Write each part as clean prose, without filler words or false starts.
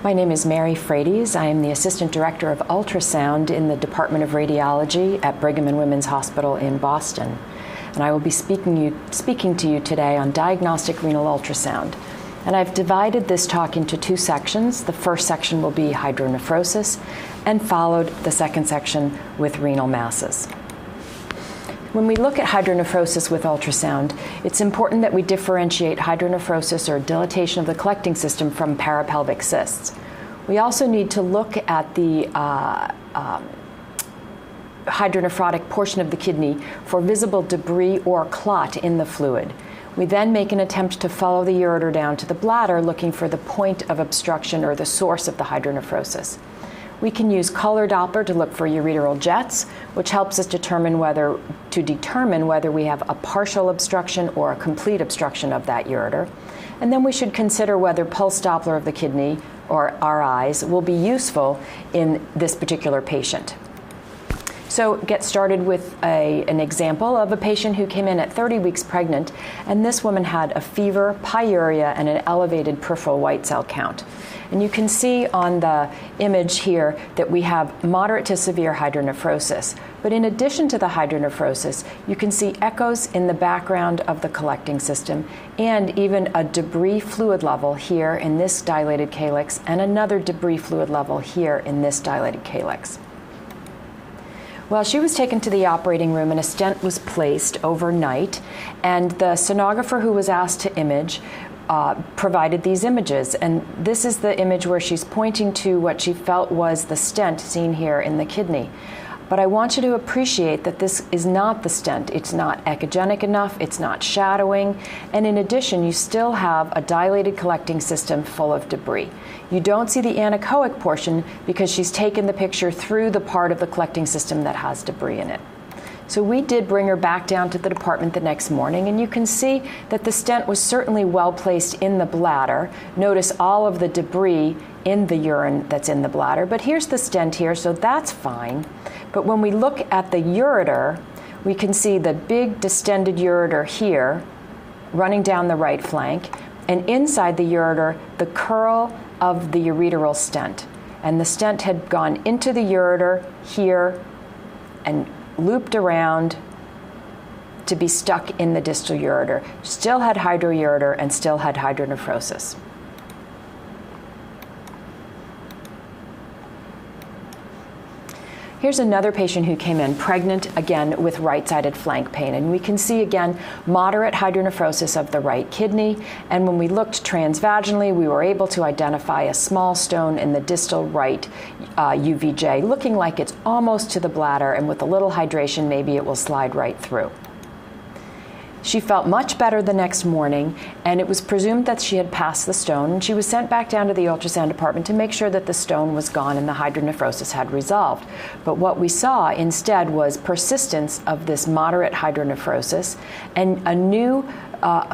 My name is Mary Frates. I am the Assistant Director of Ultrasound in the Department of Radiology at Brigham and Women's Hospital in Boston. And I will be speaking to you today on diagnostic renal ultrasound. And I've divided this talk into two sections. The first section will be hydronephrosis, and followed the second section with renal masses. When we look at hydronephrosis with ultrasound, it's important that we differentiate hydronephrosis or dilatation of the collecting system from parapelvic cysts. We also need to look at the hydronephrotic portion of the kidney for visible debris or clot in the fluid. We then make an attempt to follow the ureter down to the bladder, looking for the point of obstruction or the source of the hydronephrosis. We can use color Doppler to look for ureteral jets, which helps us determine whether we have a partial obstruction or a complete obstruction of that ureter. And then we should consider whether pulse Doppler of the kidney, or RIs, will be useful in this particular patient. So get started with an example of a patient who came in at 30 weeks pregnant, and this woman had a fever, pyuria, and an elevated peripheral white cell count. And you can see on the image here that we have moderate to severe hydronephrosis. But in addition to the hydronephrosis, you can see echoes in the background of the collecting system, and even a debris fluid level here in this dilated calyx, and another debris fluid level here in this dilated calyx. Well, she was taken to the operating room and a stent was placed overnight, and the sonographer who was asked to image provided these images. And this is the image where she's pointing to what she felt was the stent seen here in the kidney. But I want you to appreciate that this is not the stent. It's not echogenic enough, it's not shadowing, and in addition, you still have a dilated collecting system full of debris. You don't see the anechoic portion because she's taken the picture through the part of the collecting system that has debris in it. So we did bring her back down to the department the next morning, and you can see that the stent was certainly well placed in the bladder. Notice all of the debris in the urine that's in the bladder, but here's the stent here, so that's fine. But when we look at the ureter, we can see the big distended ureter here running down the right flank, and inside the ureter, the curl of the ureteral stent. And the stent had gone into the ureter here and looped around to be stuck in the distal ureter. Still had hydroureter and still had hydronephrosis. Here's another patient who came in pregnant, again with right-sided flank pain. And we can see, again, moderate hydronephrosis of the right kidney. And when we looked transvaginally, we were able to identify a small stone in the distal right UVJ, looking like it's almost to the bladder, and with a little hydration, maybe it will slide right through. She felt much better the next morning, and it was presumed that she had passed the stone, and she was sent back down to the ultrasound department to make sure that the stone was gone and the hydronephrosis had resolved. But what we saw instead was persistence of this moderate hydronephrosis and a new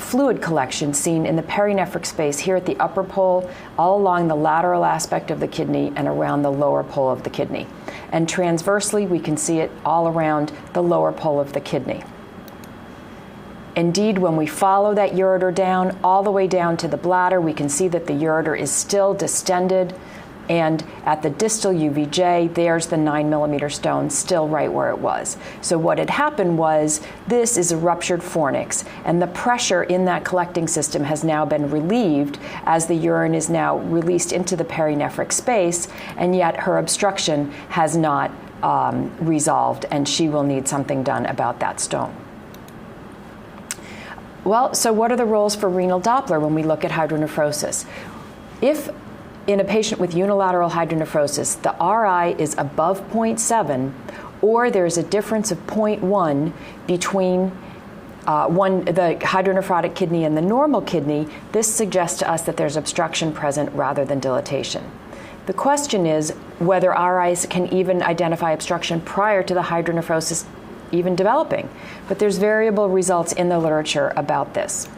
fluid collection seen in the perinephric space here at the upper pole, all along the lateral aspect of the kidney and around the lower pole of the kidney. And transversely, we can see it all around the lower pole of the kidney. Indeed, when we follow that ureter down, all the way down to the bladder, we can see that the ureter is still distended, and at the distal UVJ, there's the 9mm stone still right where it was. So what had happened was, this is a ruptured fornix, and the pressure in that collecting system has now been relieved as the urine is now released into the perinephric space, and yet her obstruction has not resolved, and she will need something done about that stone. Well, so what are the roles for renal Doppler when we look at hydronephrosis? If in a patient with unilateral hydronephrosis, the RI is above 0.7, or there's a difference of 0.1 between the hydronephrotic kidney and the normal kidney, this suggests to us that there's obstruction present rather than dilatation. The question is whether RIs can even identify obstruction prior to the hydronephrosis even developing, but there's variable results in the literature about this.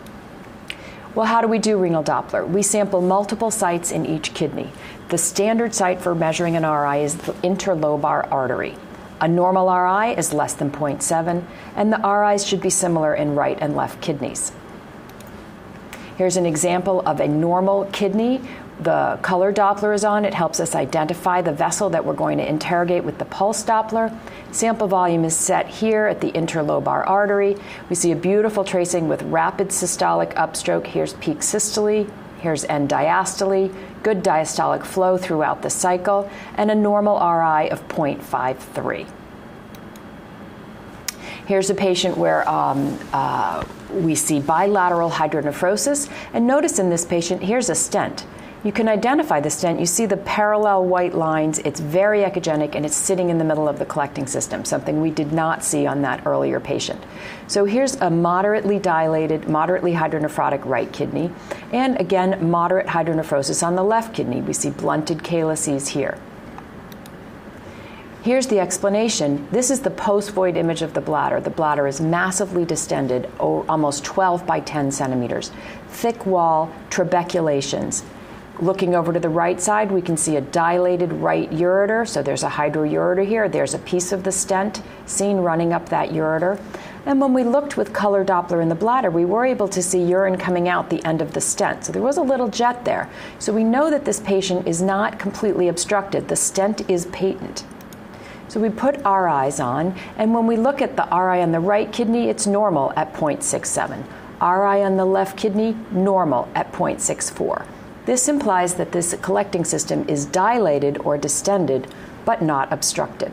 Well, how do we do renal Doppler? We sample multiple sites in each kidney. The standard site for measuring an RI is the interlobar artery. A normal RI is less than 0.7, and the RIs should be similar in right and left kidneys. Here's an example of a normal kidney The color Doppler is on. It helps us identify the vessel that we're going to interrogate with the pulse Doppler. Sample volume is set here at the interlobar artery. We see a beautiful tracing with rapid systolic upstroke. Here's peak systole. Here's end diastole. Good diastolic flow throughout the cycle, and a normal RI of 0.53. Here's a patient where we see bilateral hydronephrosis, and notice in this patient, here's a stent. You can identify the stent. You see the parallel white lines. It's very echogenic, and it's sitting in the middle of the collecting system, something we did not see on that earlier patient. So here's a moderately dilated, moderately hydronephrotic right kidney, and again, moderate hydronephrosis on the left kidney. We see blunted calyces here. Here's the explanation. This is the post-void image of the bladder. The bladder is massively distended, almost 12 by 10 centimeters. Thick wall, trabeculations. Looking over to the right side, we can see a dilated right ureter. So there's a hydroureter here. There's a piece of the stent seen running up that ureter. And when we looked with color Doppler in the bladder, we were able to see urine coming out the end of the stent. So there was a little jet there. So we know that this patient is not completely obstructed. The stent is patent. So we put RIs on, and when we look at the RI on the right kidney, it's normal at 0.67. RI on the left kidney, normal at 0.64. This implies that this collecting system is dilated or distended, but not obstructed.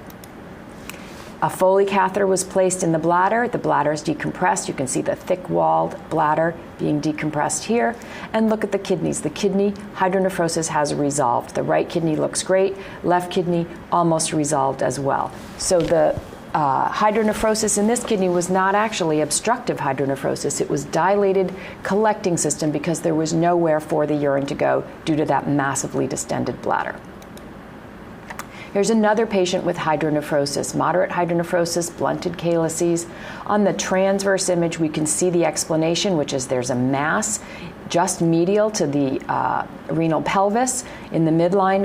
A Foley catheter was placed in the bladder. The bladder is decompressed. You can see the thick-walled bladder being decompressed here. And look at the kidneys. The kidney hydronephrosis has resolved. The right kidney looks great. Left kidney almost resolved as well. So the hydronephrosis in this kidney was not actually obstructive hydronephrosis. It was dilated collecting system because there was nowhere for the urine to go due to that massively distended bladder. Here's another patient with hydronephrosis, moderate hydronephrosis, blunted calyces. On the transverse image, we can see the explanation, which is there's a mass just medial to the renal pelvis in the midline,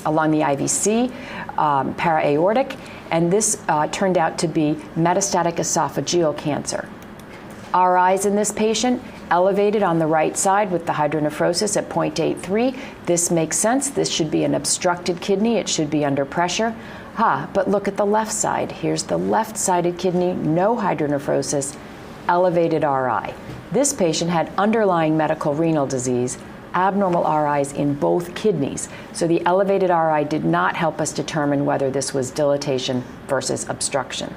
along the IVC, para-aortic, and this turned out to be metastatic esophageal cancer. RIs in this patient elevated on the right side with the hydronephrosis at 0.83. This makes sense. This should be an obstructed kidney. It should be under pressure. But look at the left side. Here's the left-sided kidney, no hydronephrosis, elevated RI. This patient had underlying medical renal disease, abnormal RIs in both kidneys. So the elevated RI did not help us determine whether this was dilatation versus obstruction.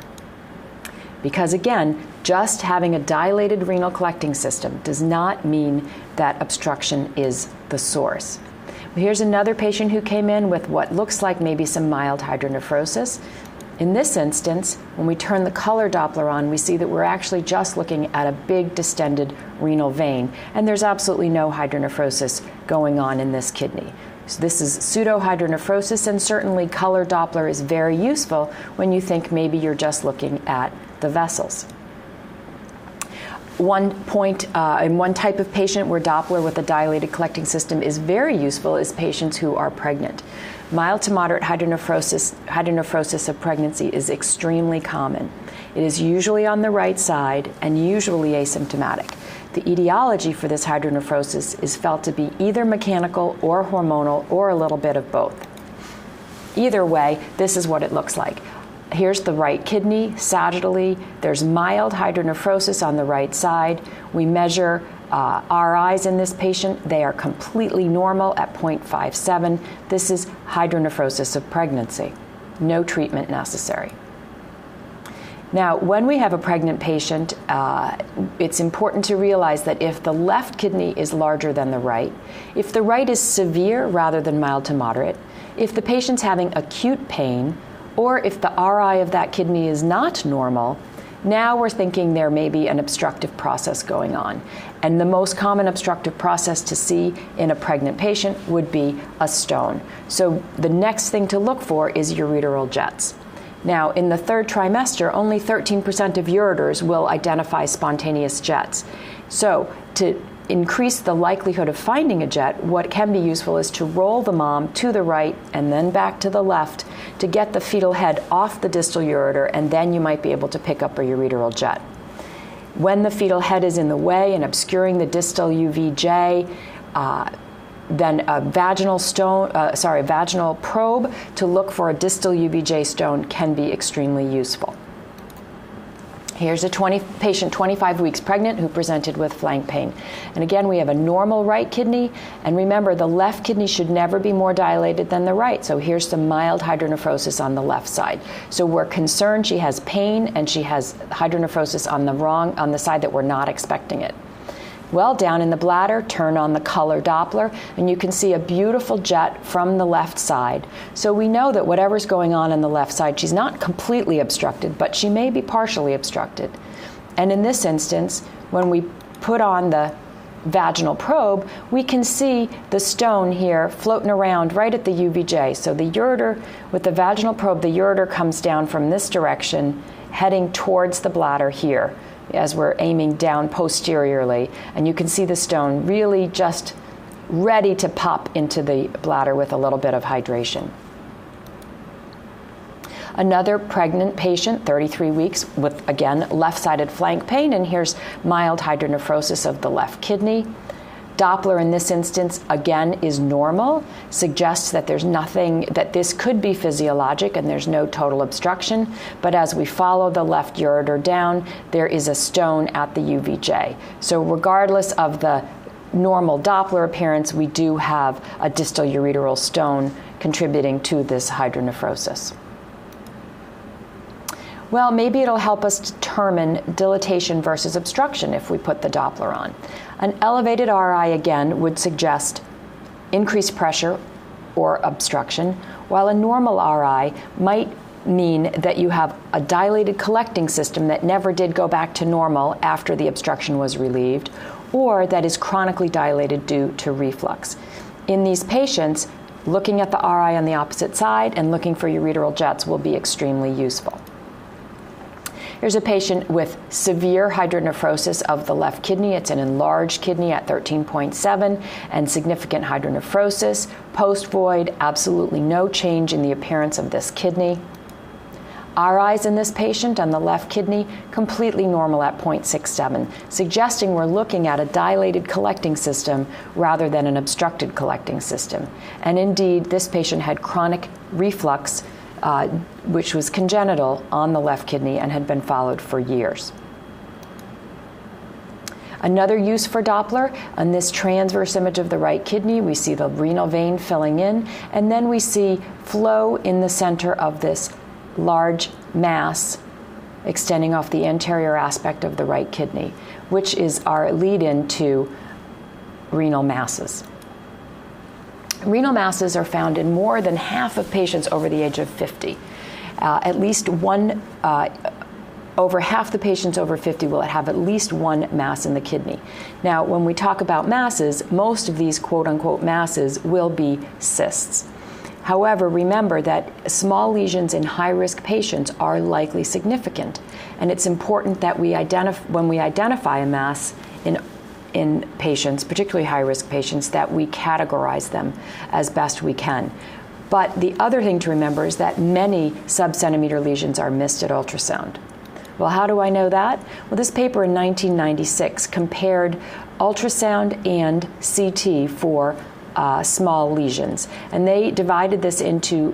Because again, just having a dilated renal collecting system does not mean that obstruction is the source. Here's another patient who came in with what looks like maybe some mild hydronephrosis. In this instance, when we turn the color Doppler on, we see that we're actually just looking at a big distended renal vein, and there's absolutely no hydronephrosis going on in this kidney. So this is pseudo-hydronephrosis, and certainly color Doppler is very useful when you think maybe you're just looking at the vessels. One point in one type of patient where Doppler with a dilated collecting system is very useful is patients who are pregnant. Mild to moderate hydronephrosis of pregnancy is extremely common. It is usually on the right side and usually asymptomatic. The etiology for this hydronephrosis is felt to be either mechanical or hormonal or a little bit of both. Either way, this is what it looks like. Here's the right kidney, sagittally. There's mild hydronephrosis on the right side. We measure RIs in this patient. They are completely normal at 0.57. This is hydronephrosis of pregnancy. No treatment necessary. Now, when we have a pregnant patient, it's important to realize that if the left kidney is larger than the right, if the right is severe rather than mild to moderate, if the patient's having acute pain, or if the RI of that kidney is not normal, now we're thinking there may be an obstructive process going on. And the most common obstructive process to see in a pregnant patient would be a stone. So the next thing to look for is ureteral jets. Now, in the third trimester, only 13% of ureters will identify spontaneous jets. So to increase the likelihood of finding a jet, what can be useful is to roll the mom to the right and then back to the left to get the fetal head off the distal ureter, and then you might be able to pick up a ureteral jet. When the fetal head is in the way and obscuring the distal UVJ, then a vaginal vaginal probe to look for a distal UVJ stone can be extremely useful. Here's a patient 25 weeks pregnant who presented with flank pain. And again, we have a normal right kidney. And remember, the left kidney should never be more dilated than the right. So here's some mild hydronephrosis on the left side. So we're concerned she has pain and she has hydronephrosis on the side that we're not expecting it. Well, down in the bladder, turn on the color Doppler, and you can see a beautiful jet from the left side. So we know that whatever's going on the left side, she's not completely obstructed, but she may be partially obstructed. And in this instance, when we put on the vaginal probe, we can see the stone here floating around right at the UVJ. So the ureter, with the vaginal probe, the ureter comes down from this direction, heading towards the bladder here, as we're aiming down posteriorly, and you can see the stone really just ready to pop into the bladder with a little bit of hydration. Another pregnant patient, 33 weeks, with, again, left-sided flank pain, and here's mild hydronephrosis of the left kidney. Doppler in this instance, again, is normal, suggests that there's nothing, that this could be physiologic and there's no total obstruction, but as we follow the left ureter down, there is a stone at the UVJ. So regardless of the normal Doppler appearance, we do have a distal ureteral stone contributing to this hydronephrosis. Well, maybe it'll help us determine dilatation versus obstruction if we put the Doppler on. An elevated RI, again, would suggest increased pressure or obstruction, while a normal RI might mean that you have a dilated collecting system that never did go back to normal after the obstruction was relieved, or that is chronically dilated due to reflux. In these patients, looking at the RI on the opposite side and looking for ureteral jets will be extremely useful. Here's a patient with severe hydronephrosis of the left kidney. It's an enlarged kidney at 13.7 and significant hydronephrosis. Post-void, absolutely no change in the appearance of this kidney. RIs in this patient on the left kidney, completely normal at 0.67, suggesting we're looking at a dilated collecting system rather than an obstructed collecting system. And indeed, this patient had chronic reflux, which was congenital on the left kidney and had been followed for years. Another use for Doppler, on this transverse image of the right kidney, we see the renal vein filling in, and then we see flow in the center of this large mass extending off the anterior aspect of the right kidney, which is our lead-in to renal masses. Renal masses are found in more than half of patients over the age of 50. At least one, over half the patients over 50 will have at least one mass in the kidney. Now, when we talk about masses, most of these quote-unquote masses will be cysts. However, remember that small lesions in high-risk patients are likely significant, and it's important that when we identify a mass in patients, particularly high-risk patients, that we categorize them as best we can. But the other thing to remember is that many sub-centimeter lesions are missed at ultrasound. Well, how do I know that? Well, this paper in 1996 compared ultrasound and CT for small lesions, and they divided this into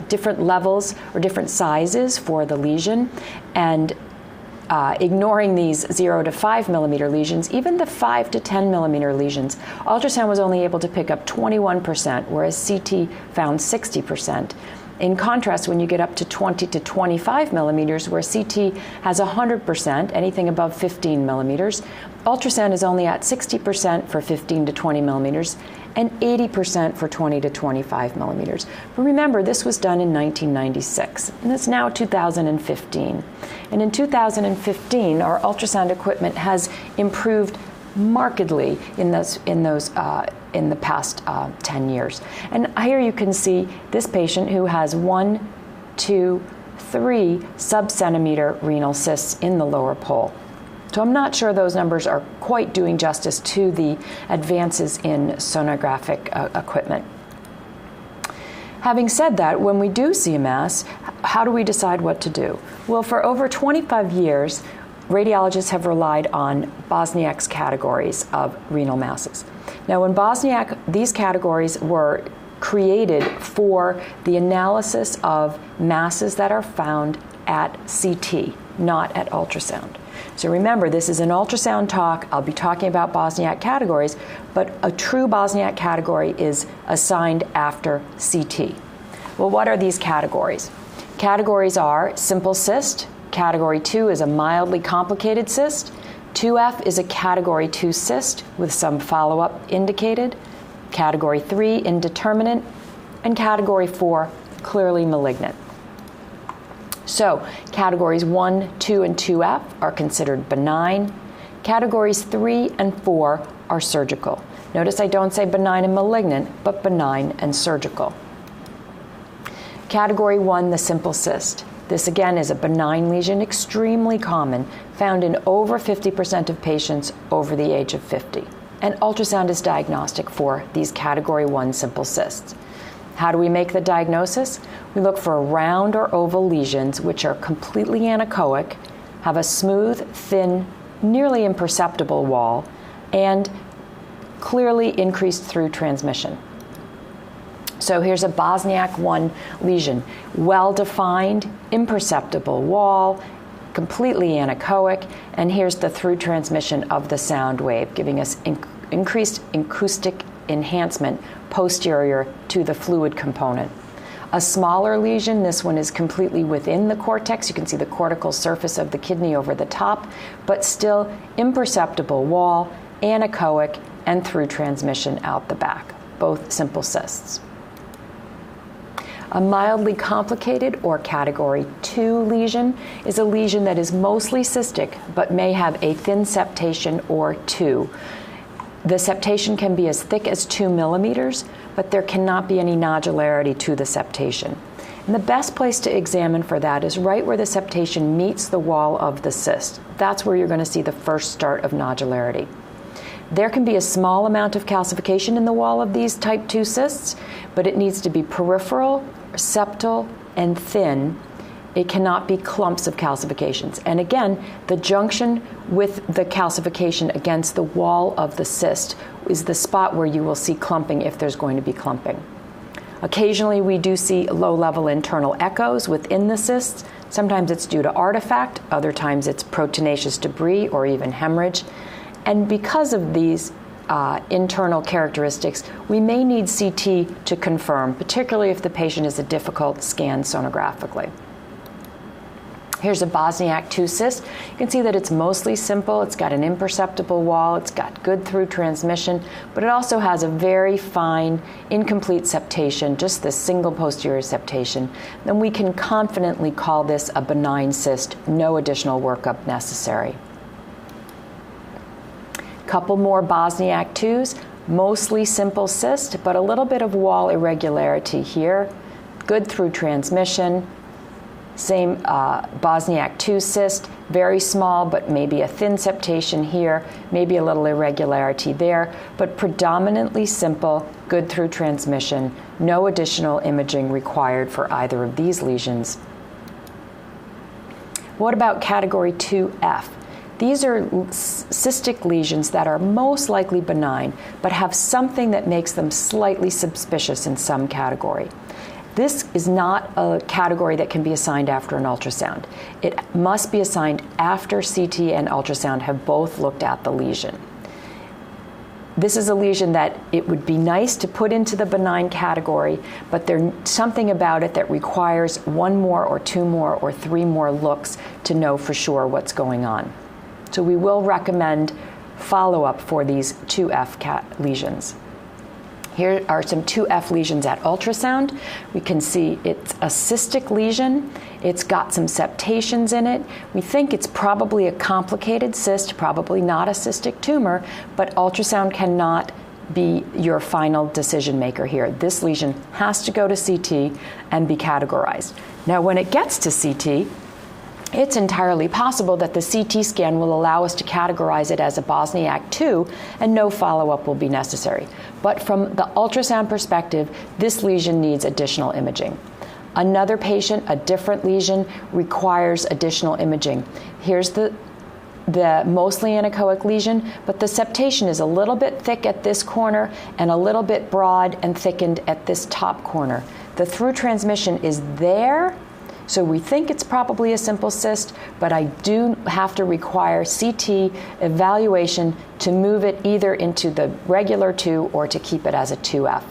different levels or different sizes for the lesion, and ignoring these 0 to 5 millimeter lesions, even the 5 to 10 millimeter lesions, ultrasound was only able to pick up 21%, whereas CT found 60%. In contrast, when you get up to 20 to 25 millimeters, where CT has 100%, anything above 15 millimeters, ultrasound is only at 60% for 15 to 20 millimeters and 80% for 20 to 25 millimeters. But remember, this was done in 1996, and it's now 2015. And in 2015, our ultrasound equipment has improved markedly in the past 10 years. And here you can see this patient who has 1, 2, 3 sub-centimeter renal cysts in the lower pole. So I'm not sure those numbers are quite doing justice to the advances in sonographic equipment. Having said that, when we do see a mass, how do we decide what to do? Well, for over 25 years, radiologists have relied on Bosniak's categories of renal masses. Now, in Bosniak, these categories were created for the analysis of masses that are found at CT, not at ultrasound. So remember, this is an ultrasound talk. I'll be talking about Bosniak categories, but a true Bosniak category is assigned after CT. Well, what are these categories? Categories are simple cyst. Category 2 is a mildly complicated cyst. 2F is a category 2 cyst with some follow-up indicated. Category 3, indeterminate. And category 4, clearly malignant. So categories 1, 2, and 2F are considered benign. Categories 3 and 4 are surgical. Notice I don't say benign and malignant, but benign and surgical. Category 1, the simple cyst. This again is a benign lesion, extremely common, found in over 50% of patients over the age of 50. And ultrasound is diagnostic for these category 1 simple cysts. How do we make the diagnosis? We look for round or oval lesions which are completely anechoic, have a smooth, thin, nearly imperceptible wall, and clearly increased through transmission. So here's a Bosniak 1 lesion, well-defined, imperceptible wall, completely anechoic, and here's the through transmission of the sound wave, giving us increased acoustic enhancement posterior to the fluid component. A smaller lesion, this one is completely within the cortex. You can see the cortical surface of the kidney over the top, but still imperceptible wall, anechoic, and through transmission out the back, both simple cysts. A mildly complicated or category 2 lesion is a lesion that is mostly cystic but may have a thin septation or 2. The septation can be as thick as 2 millimeters, but there cannot be any nodularity to the septation. And the best place to examine for that is right where the septation meets the wall of the cyst. That's where you're going to see the first start of nodularity. There can be a small amount of calcification in the wall of these type 2 cysts, but it needs to be peripheral, septal, and thin. It cannot be clumps of calcifications. And again, the junction with the calcification against the wall of the cyst is the spot where you will see clumping if there's going to be clumping. Occasionally, we do see low-level internal echoes within the cysts. Sometimes it's due to artifact, other times it's proteinaceous debris or even hemorrhage. And because of these internal characteristics, we may need CT to confirm, particularly if the patient is a difficult scan sonographically. Here's a Bosniak 2 cyst. You can see that it's mostly simple. It's got an imperceptible wall. It's got good through transmission, but it also has a very fine, incomplete septation, just this single posterior septation. Then we can confidently call this a benign cyst, no additional workup necessary. Couple more Bosniak 2s, mostly simple cyst, but a little bit of wall irregularity here. Good through transmission. Same Bosniak 2 cyst, very small, but maybe a thin septation here, maybe a little irregularity there, but predominantly simple, good through transmission, no additional imaging required for either of these lesions. What about category 2F? These are cystic lesions that are most likely benign, but have something that makes them slightly suspicious in some category. This is not a category that can be assigned after an ultrasound. It must be assigned after CT and ultrasound have both looked at the lesion. This is a lesion that it would be nice to put into the benign category, but there's something about it that requires 1 more or 2 more or 3 more looks to know for sure what's going on. So we will recommend follow-up for these 2F lesions. Here are some 2F lesions at ultrasound. We can see it's a cystic lesion. It's got some septations in it. We think it's probably a complicated cyst, probably not a cystic tumor, but ultrasound cannot be your final decision maker here. This lesion has to go to CT and be categorized. Now, when it gets to CT, it's entirely possible that the CT scan will allow us to categorize it as a Bosniak 2 and no follow-up will be necessary. But from the ultrasound perspective, this lesion needs additional imaging. Another patient, a different lesion, requires additional imaging. Here's the the mostly anechoic lesion, but the septation is a little bit thick at this corner and a little bit broad and thickened at this top corner. The through transmission is there, so we think it's probably a simple cyst, but I do have to require CT evaluation to move it either into the regular 2 or to keep it as a 2F.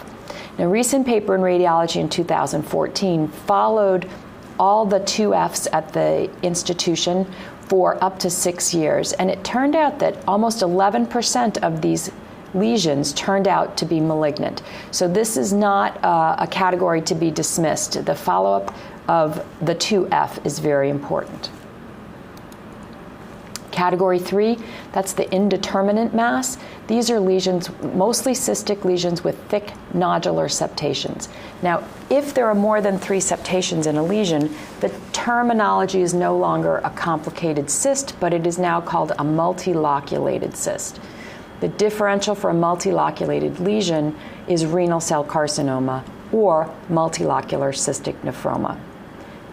Now, a recent paper in Radiology in 2014 followed all the 2Fs at the institution for up to 6 years, and it turned out that almost 11% of these lesions turned out to be malignant. So this is not a category to be dismissed. The follow-up of the 2F is very important. Category 3, that's the indeterminate mass. These are lesions, mostly cystic lesions with thick nodular septations. Now, if there are more than 3 septations in a lesion, the terminology is no longer a complicated cyst, but it is now called a multiloculated cyst. The differential for a multiloculated lesion is renal cell carcinoma or multilocular cystic nephroma.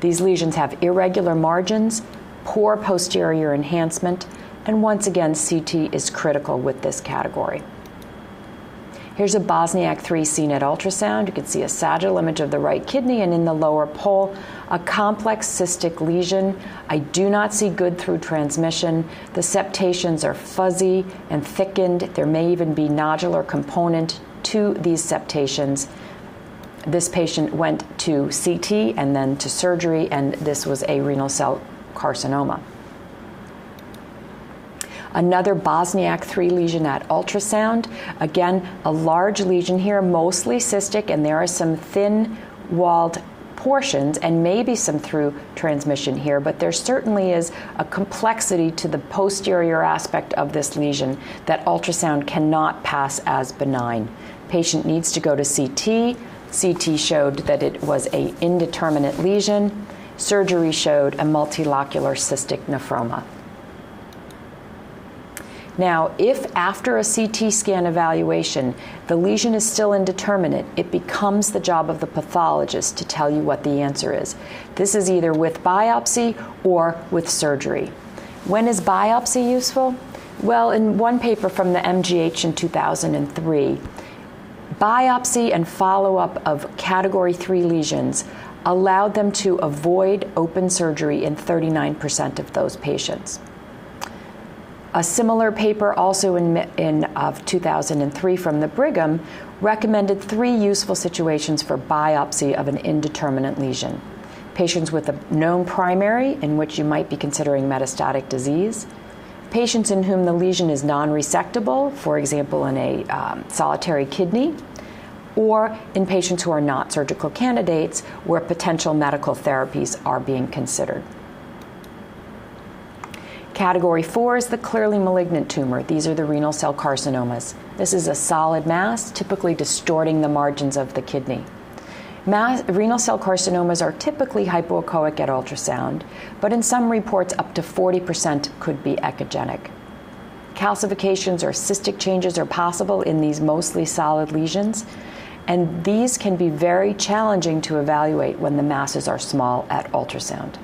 These lesions have irregular margins, poor posterior enhancement, and once again, CT is critical with this category. Here's a Bosniak 3 seen at ultrasound. You can see a sagittal image of the right kidney, and in the lower pole, a complex cystic lesion. I do not see good through transmission. The septations are fuzzy and thickened. There may even be nodular component to these septations. This patient went to CT and then to surgery, and this was a renal cell carcinoma. Another Bosniak 3 lesion at ultrasound. Again, a large lesion here, mostly cystic, and there are some thin-walled portions and maybe some through transmission here, but there certainly is a complexity to the posterior aspect of this lesion that ultrasound cannot pass as benign. Patient needs to go to CT. CT showed that it was an indeterminate lesion. Surgery showed a multilocular cystic nephroma. Now, if after a CT scan evaluation, the lesion is still indeterminate, it becomes the job of the pathologist to tell you what the answer is. This is either with biopsy or with surgery. When is biopsy useful? Well, in one paper from the MGH in 2003, biopsy and follow-up of category 3 lesions allowed them to avoid open surgery in 39% of those patients. A similar paper, also of 2003 from the Brigham, recommended 3 useful situations for biopsy of an indeterminate lesion. Patients with a known primary, in which you might be considering metastatic disease. Patients in whom the lesion is non-resectable, for example, in a solitary kidney. Or in patients who are not surgical candidates, where potential medical therapies are being considered. Category 4 is the clearly malignant tumor. These are the renal cell carcinomas. This is a solid mass, typically distorting the margins of the kidney. Renal cell carcinomas are typically hypoechoic at ultrasound, but in some reports up to 40% could be echogenic. Calcifications or cystic changes are possible in these mostly solid lesions, and these can be very challenging to evaluate when the masses are small at ultrasound.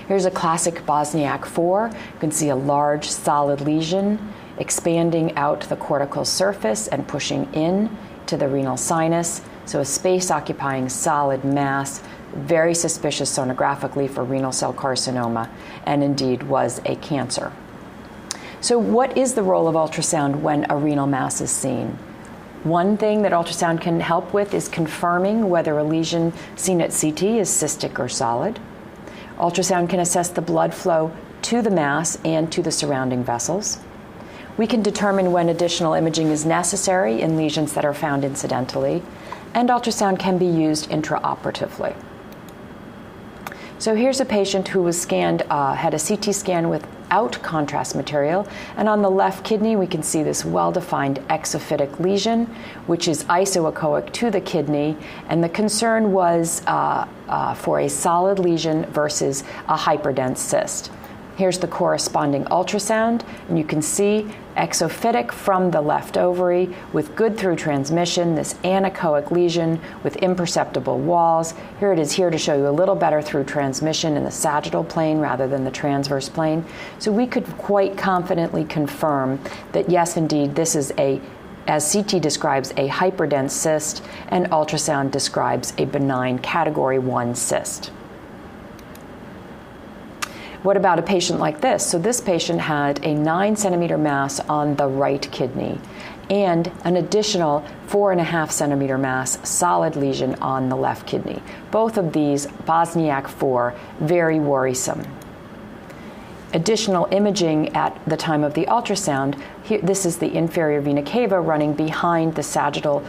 Here's a classic Bosniak 4. You can see a large solid lesion expanding out the cortical surface and pushing in to the renal sinus. So a space-occupying solid mass, very suspicious sonographically for renal cell carcinoma, and indeed was a cancer. So what is the role of ultrasound when a renal mass is seen? One thing that ultrasound can help with is confirming whether a lesion seen at CT is cystic or solid. Ultrasound can assess the blood flow to the mass and to the surrounding vessels. We can determine when additional imaging is necessary in lesions that are found incidentally, and ultrasound can be used intraoperatively. So here's a patient who was scanned, had a CT scan without contrast material, and on the left kidney we can see this well-defined exophytic lesion, which is isoechoic to the kidney, and the concern was for a solid lesion versus a hyperdense cyst. Here's the corresponding ultrasound, and you can see exophytic from the left ovary with good through transmission, this anechoic lesion with imperceptible walls. Here it is here to show you a little better through transmission in the sagittal plane rather than the transverse plane. So we could quite confidently confirm that yes, indeed, this is as CT describes, a hyperdense cyst, and ultrasound describes a benign category 1 cyst. What about a patient like this? So this patient had a 9-centimeter mass on the right kidney and an additional 4.5-centimeter mass solid lesion on the left kidney. Both of these, Bosniak 4, very worrisome. Additional imaging at the time of the ultrasound, here, this is the inferior vena cava running behind the sagittal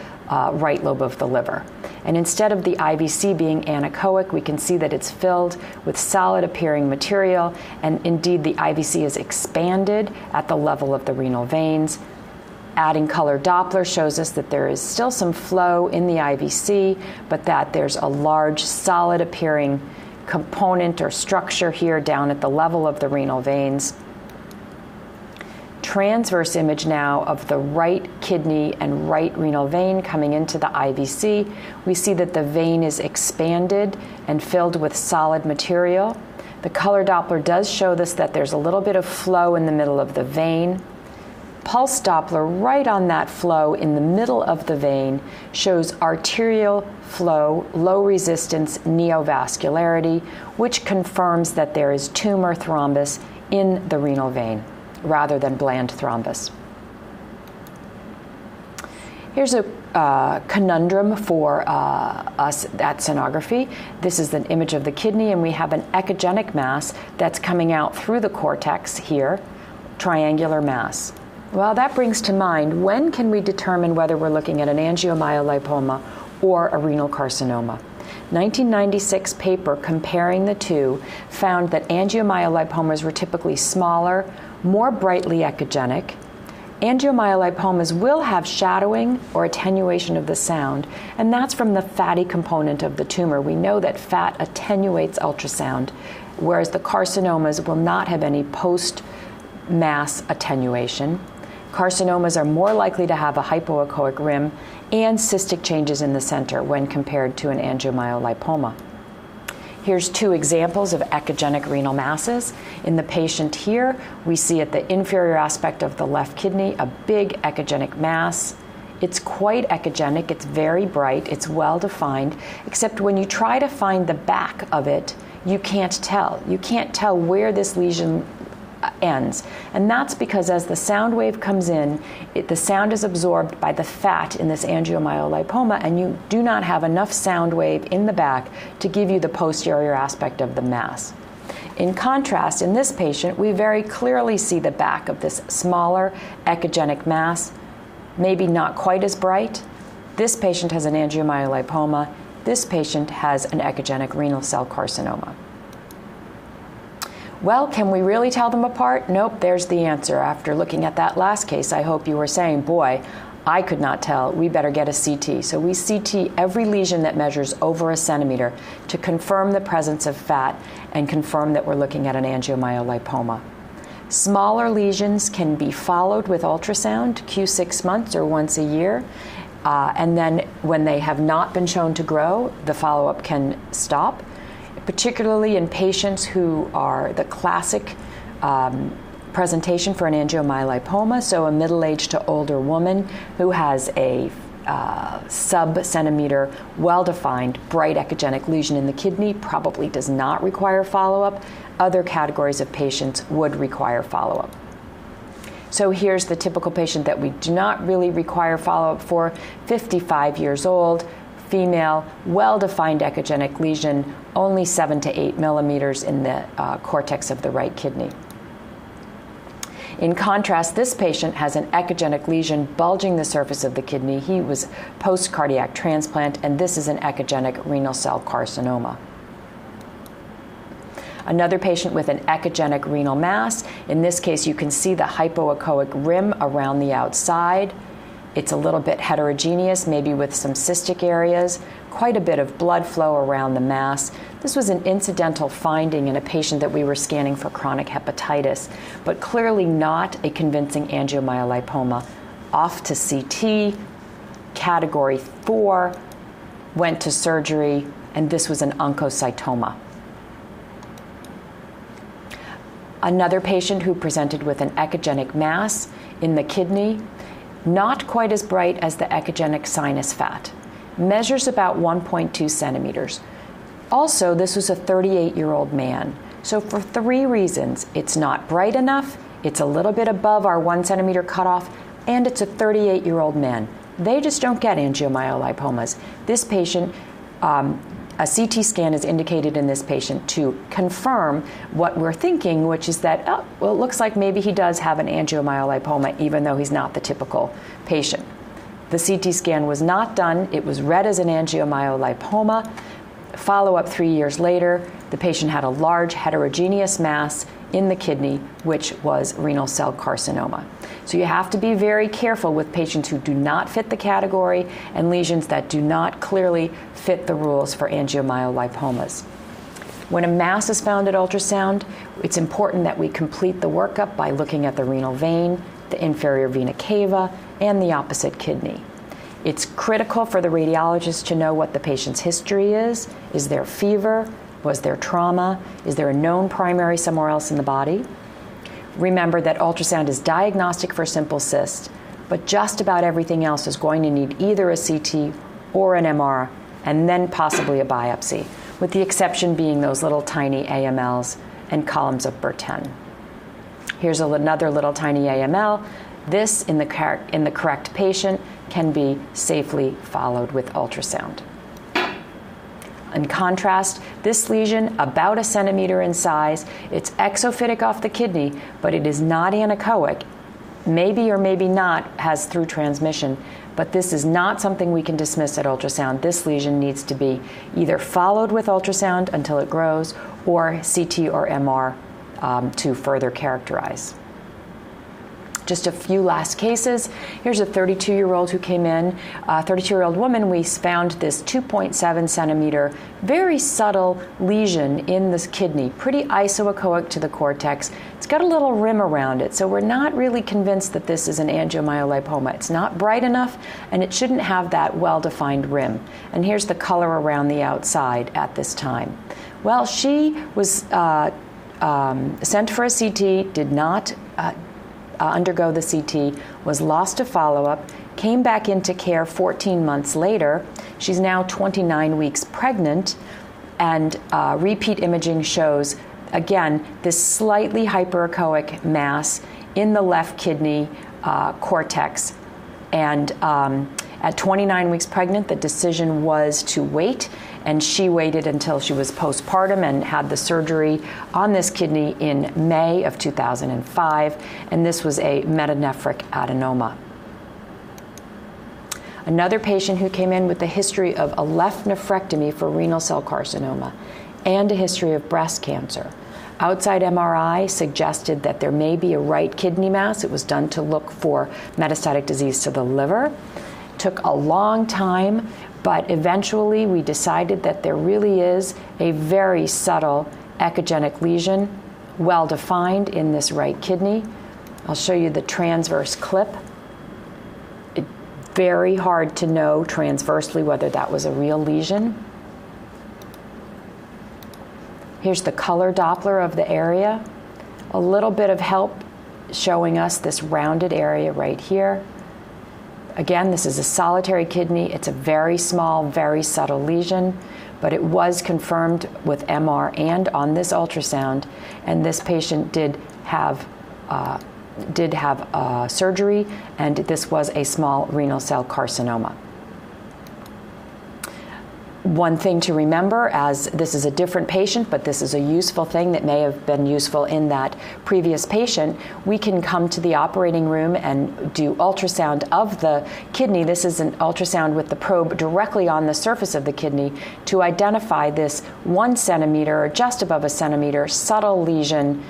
right lobe of the liver. And instead of the IVC being anechoic, we can see that it's filled with solid appearing material, and indeed the IVC is expanded at the level of the renal veins. Adding color Doppler shows us that there is still some flow in the IVC, but that there's a large solid appearing component or structure here down at the level of the renal veins. Transverse image now of the right kidney and right renal vein coming into the IVC. We see that the vein is expanded and filled with solid material. The color Doppler does show us that there's a little bit of flow in the middle of the vein. Pulse Doppler right on that flow in the middle of the vein shows arterial flow, low resistance neovascularity, which confirms that there is tumor thrombus in the renal vein rather than bland thrombus. Here's a conundrum for us at sonography. This is an image of the kidney, and we have an echogenic mass that's coming out through the cortex here, triangular mass. Well, that brings to mind, when can we determine whether we're looking at an angiomyolipoma or a renal carcinoma? 1996 paper comparing the two found that angiomyolipomas were typically smaller, more brightly echogenic. Angiomyolipomas will have shadowing or attenuation of the sound, and that's from the fatty component of the tumor. We know that fat attenuates ultrasound, whereas the carcinomas will not have any post-mass attenuation. Carcinomas are more likely to have a hypoechoic rim and cystic changes in the center when compared to an angiomyolipoma. Here's two examples of echogenic renal masses. In the patient here, we see at the inferior aspect of the left kidney a big echogenic mass. It's quite echogenic, it's very bright, it's well defined, except when you try to find the back of it, you can't tell. You can't tell where this lesion ends. And that's because as the sound wave comes in, the sound is absorbed by the fat in this angiomyolipoma, and you do not have enough sound wave in the back to give you the posterior aspect of the mass. In contrast, in this patient, we very clearly see the back of this smaller echogenic mass, maybe not quite as bright. This patient has an angiomyolipoma. This patient has an echogenic renal cell carcinoma. Well, can we really tell them apart? Nope, there's the answer. After looking at that last case, I hope you were saying, boy, I could not tell. We better get a CT. So we CT every lesion that measures over a centimeter to confirm the presence of fat and confirm that we're looking at an angiomyolipoma. Smaller lesions can be followed with ultrasound, Q6 months or once a year. And then when they have not been shown to grow, the follow-up can stop, particularly in patients who are the classic presentation for an angiomyolipoma, so a middle-aged to older woman who has a sub-centimeter, well-defined, bright echogenic lesion in the kidney probably does not require follow-up. Other categories of patients would require follow-up. So here's the typical patient that we do not really require follow-up for, 55 years old, female, well-defined echogenic lesion, only 7 to 8 millimeters in the cortex of the right kidney. In contrast, this patient has an echogenic lesion bulging the surface of the kidney. He was post-cardiac transplant, and this is an echogenic renal cell carcinoma. Another patient with an echogenic renal mass. In this case, you can see the hypoechoic rim around the outside. It's a little bit heterogeneous, maybe with some cystic areas, quite a bit of blood flow around the mass. This was an incidental finding in a patient that we were scanning for chronic hepatitis, but clearly not a convincing angiomyolipoma. Off to CT, category 4, went to surgery, and this was an oncocytoma. Another patient who presented with an echogenic mass in the kidney, not quite as bright as the echogenic sinus fat, measures about 1.2 centimeters. Also, this was a 38-year-old man. So for 3 reasons, it's not bright enough, it's a little bit above our 1 centimeter cutoff, and it's a 38-year-old man. They just don't get angiomyolipomas. This patient, a CT scan is indicated in this patient to confirm what we're thinking, which is that, oh, well, it looks like maybe he does have an angiomyolipoma, even though he's not the typical patient. The CT scan was not done. It was read as an angiomyolipoma. Follow-up 3 years later, the patient had a large heterogeneous mass in the kidney, which was renal cell carcinoma. So you have to be very careful with patients who do not fit the category and lesions that do not clearly fit the rules for angiomyolipomas. When a mass is found at ultrasound, it's important that we complete the workup by looking at the renal vein, the inferior vena cava, and the opposite kidney. It's critical for the radiologist to know what the patient's history is. Is there fever? Was there trauma? Is there a known primary somewhere else in the body? Remember that ultrasound is diagnostic for simple cyst, but just about everything else is going to need either a CT or an MR, and then possibly a biopsy, with the exception being those little tiny AMLs and columns of Bertin. Here's another little tiny AML. This, in the correct patient, can be safely followed with ultrasound. In contrast, this lesion, about 1 centimeter in size, it's exophytic off the kidney, but it is not anechoic. Maybe or maybe not has through transmission, but this is not something we can dismiss at ultrasound. This lesion needs to be either followed with ultrasound until it grows, or CT or MR to further characterize. Just a few last cases. Here's a 32-year-old who came in. A 32-year-old woman, we found this 2.7 centimeter, very subtle lesion in this kidney, pretty isoechoic to the cortex. It's got a little rim around it, so we're not really convinced that this is an angiomyolipoma. It's not bright enough, and it shouldn't have that well-defined rim. And here's the color around the outside at this time. Well, she was sent for a CT, did not undergo the CT, was lost to follow-up, came back into care 14 months later. She's now 29 weeks pregnant, and repeat imaging shows, again, this slightly hyperechoic mass in the left kidney cortex. And at 29 weeks pregnant, the decision was to wait, and she waited until she was postpartum and had the surgery on this kidney in May of 2005, and this was a metanephric adenoma. Another patient who came in with a history of a left nephrectomy for renal cell carcinoma and a history of breast cancer. Outside MRI suggested that there may be a right kidney mass. It was done to look for metastatic disease to the liver. Took a long time, but eventually we decided that there really is a very subtle echogenic lesion, well defined in this right kidney. I'll show you the transverse clip. It's very hard to know transversely whether that was a real lesion. Here's the color Doppler of the area. A little bit of help showing us this rounded area right here. Again, this is a solitary kidney. It's a very small, very subtle lesion, but it was confirmed with MR and on this ultrasound, and this patient did have surgery, and this was a small renal cell carcinoma. One thing to remember, as this is a different patient, but this is a useful thing that may have been useful in that previous patient, we can come to the operating room and do ultrasound of the kidney. This is an ultrasound with the probe directly on the surface of the kidney to identify this 1 centimeter or just above a centimeter subtle lesion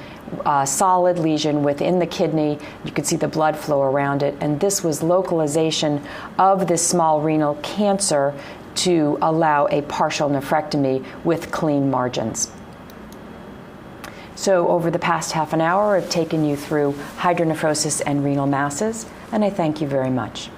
solid lesion within the kidney. You could see the blood flow around it, and this was localization of this small renal cancer to allow a partial nephrectomy with clean margins. So over the past half an hour, I've taken you through hydronephrosis and renal masses, and I thank you very much.